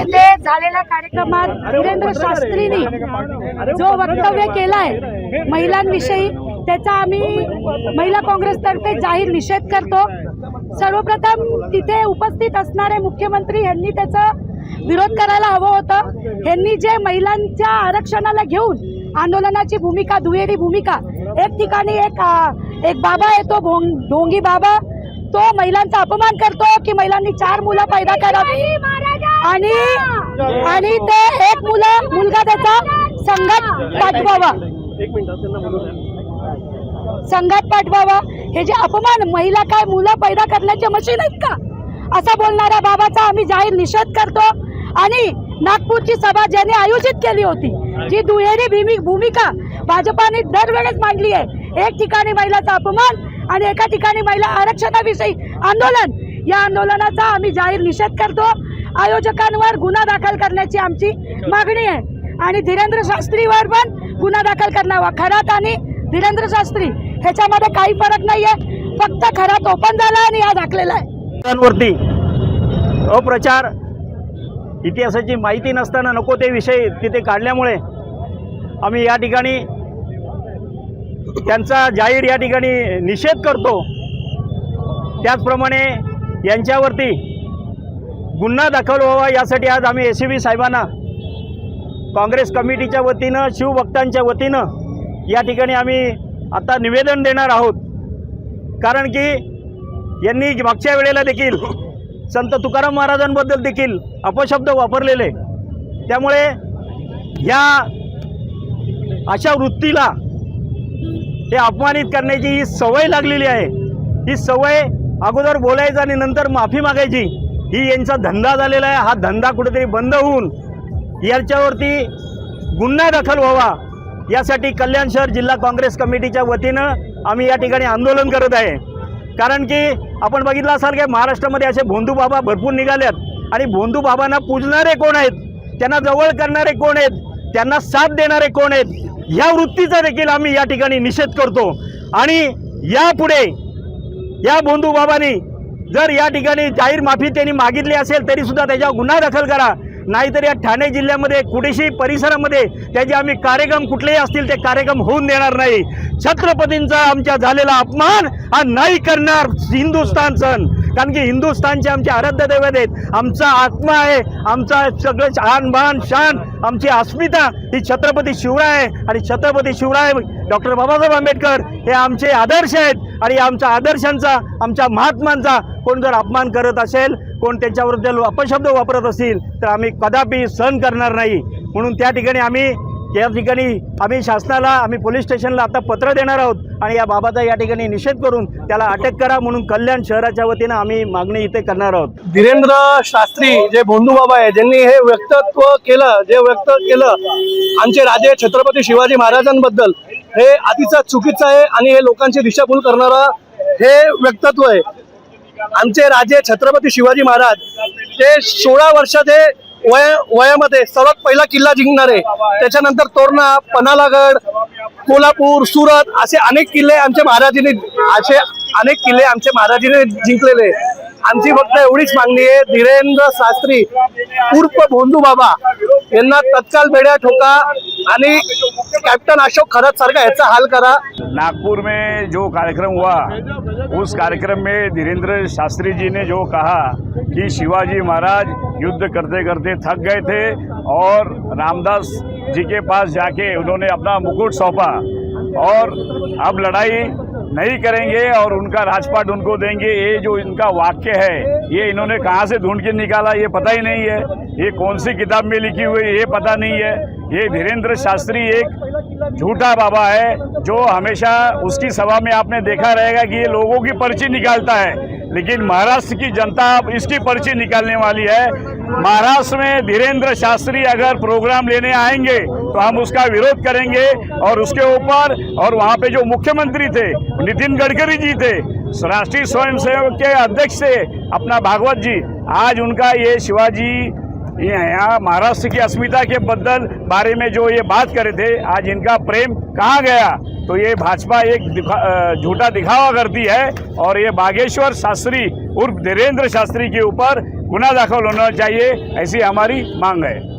येथे झालेल्या कार्यक्रमात धीरेंद्र शास्त्रींनी जो वक्तव्य केलाय महिलांविषयी त्याचा आम्ही महिला काँग्रेसतर्फे जाहीर निषेध करतो। सर्वप्रथम तिथे उपस्थित असणारे मुख्यमंत्री यांनी त्याचा विरोध करायला हवं होतं। यांनी जे महिलांच्या आरक्षणाला घेऊन आंदोलनाची भूमिका, दुहेरी भूमिका, एक ठिकाणी एक बाबा येतो ढोंगी बाबा, तो महिलांचा अपमान करतो की महिलांनी 4 मुलं पैदा करावी आणि ते एक मुलगा त्याचा संघात पाठवावा। हे जे अपमान, महिला काय मुलं पैदा करण्याचे मशीन आहेत का, असा बोलणाऱ्या बाबाचा आम्ही जाहीर निषेध करतो। आणि नागपूरची सभा ज्याने आयोजित केली होती, जी दुहेरी भूमिका भाजपाने दरवेळेस मांडली आहे, एक ठिकाणी महिलाचा अपमान आणि एका ठिकाणी महिला आरक्षणाविषयी आंदोलन, या आंदोलनाचा आम्ही जाहीर निषेध करतो। आयोजकांवर गुन्हा दाखल करण्याची आमची मागणी आहे आणि धीरेंद्र शास्त्रीवर पण गुन्हा दाखल करावा। खरात आणि धीरेंद्र शास्त्री ह्याच्यामध्ये काही फरक नाहीये, फक्त खरात ओपन झाला आणि हा दाखलेला आहे। अप्रचार, इतिहासाची माहिती नसताना नको ते विषय तिथे काढल्यामुळे आम्ही या ठिकाणी त्यांचा जाहीर या ठिकाणी निषेध करतो। त्याचप्रमाणे यांच्यावरती गुन्हा दाखल व्हावा यासाठी आज आम्ही ACB साहेबांना काँग्रेस कमिटीच्या वतीनं, शिवभक्तांच्या वतीनं या ठिकाणी आम्ही आता निवेदन देणार आहोत। कारण की यांनी मागच्या वेळेला देखील संत तुकाराम महाराजांबद्दल देखील अपशब्द वापरलेले, त्यामुळे या अशा वृत्तीला हे अपमानित करण्याची ही सवय लागलेली आहे। ही सवय अगोदर बोलायचं आणि नंतर माफी मागायची, ही यांचा धंदा झालेला आहे। हा धंदा कुठेतरी बंद होऊन याच्यावरती गुन्हा दाखल व्हावा यासाठी कल्याण शहर जिल्हा काँग्रेस कमिटीच्या वतीनं आम्ही या ठिकाणी आंदोलन करत आहे। कारण की आपण बघितलं असाल की महाराष्ट्रामध्ये असे भोंदू बाबा भरपूर निघालेत आणि भोंदू बाबांना पूजणारे कोण आहेत, त्यांना जवळ करणारे कोण आहेत, त्यांना साथ देणारे कोण आहेत, ह्या वृत्तीचा देखील आम्ही या ठिकाणी निषेध करतो। आणि यापुढे या भोंदू बाबांनी जर या ठिकाणी जाहीर माफी त्यांनी मागितली असेल तरी सुद्धा त्याच्यावर गुन्हा दाखल करा, नाहीतर या ठाणे जिल्ह्यामध्ये कुठेही परिसरामध्ये त्याचे आम्ही कार्यक्रम कुठलेही असतील ते कार्यक्रम होऊन देणार नाही। छत्रपतींचा आमच्या झालेला अपमान हा नाही करणार हिंदुस्थान सण, कारण की हिंदुस्थानचे आमचे आराध्य दैवत आहेत, आमचा आत्मा आहे, आमचा सगळं आन बान शान, आमची अस्मिता ही छत्रपती शिवराय आहे। आणि छत्रपती शिवराय डॉक्टर बाबासाहेब आंबेडकर हे आमचे आदर्श आहेत आणि आमच्या आदर्शांचा, आमच्या महात्मांचा कोण जर अपमान करत असेल, कोण त्यांच्याबद्दल अपशब्द वापरत असतील तर आम्ही कदापि सहन करणार नाही। म्हणून त्या ठिकाणी आम्ही शासनाला, आम्ही पोलीस स्टेशनला आता पत्र देणार आहोत आणि या बाबाचा या ठिकाणी निषेध करून त्याला अटक करा म्हणून कल्याण शहराच्या वतीनं आम्ही मागणी इथे करणार आहोत। धीरेंद्र शास्त्री जे भोंदू बाबा आहे, ज्यांनी हे व्यक्तित्व केलं, जे व्यक्त केलं आमचे राजे छत्रपती शिवाजी महाराजांबद्दल, हे अतिशय चुकीचं आहे आणि हे लोकांची दिशाभूल करणारं हे व्यक्तित्व आहे। आमचे राजे छत्रपती शिवाजी महाराज ते 16 वर्षाचे वयामध्ये सर्वात पहिला किल्ला जिंकणारे, त्याच्यानंतर तोरणा, पन्हाळगड, कोल्हापूर, सुरत असे अनेक किल्ले आमच्या महाराजांनी जिंकलेले। आमची फक्त एवढीच मागणी आहे, धीरेंद्र शास्त्री उर्फ भोंदू बाबा यांना तत्काल बेड्या ठोका आणि कैप्टन अशोक खरत सारखा याचा हाल करा। नागपुर में जो कार्यक्रम हुआ, उस कार्यक्रम में धीरेंद्र शास्त्री जी ने जो कहा कि शिवाजी महाराज युद्ध करते करते थक गए थे और रामदास जी के पास जाके उन्होंने अपना मुकुट सौंपा और अब लड़ाई नहीं करेंगे और उनका राजपाट उनको देंगे। ये जो इनका वाक्य है ये इन्होंने कहाँ से ढूंढ के निकाला ये पता ही नहीं है, ये कौन सी किताब में लिखी हुई ये पता नहीं है। ये धीरेंद्र शास्त्री एक झूठा बाबा है जो हमेशा उसकी सभा में आपने देखा रहेगा कि ये लोगों की पर्ची निकालता है, लेकिन महाराष्ट्र की जनता अब इसकी पर्ची निकालने वाली है। महाराष्ट्र में धीरेंद्र शास्त्री अगर प्रोग्राम लेने आएंगे तो हम उसका विरोध करेंगे और उसके ऊपर, और वहाँ पे जो मुख्यमंत्री थे नितिन गडकरी जी थे, राष्ट्रीय स्वयंसेवक के अध्यक्ष थे अपना भागवत जी, आज उनका ये शिवाजी यहाँ महाराष्ट्र की अस्मिता के बदल बारे में जो ये बात करे थे, आज इनका प्रेम कहाँ गया। तो ये भाजपा एक झूठा दिखावा करती है और ये बागेश्वर शास्त्री उर्फ धीरेंद्र शास्त्री के ऊपर गुना दाखिल होना चाहिए, ऐसी हमारी मांग है।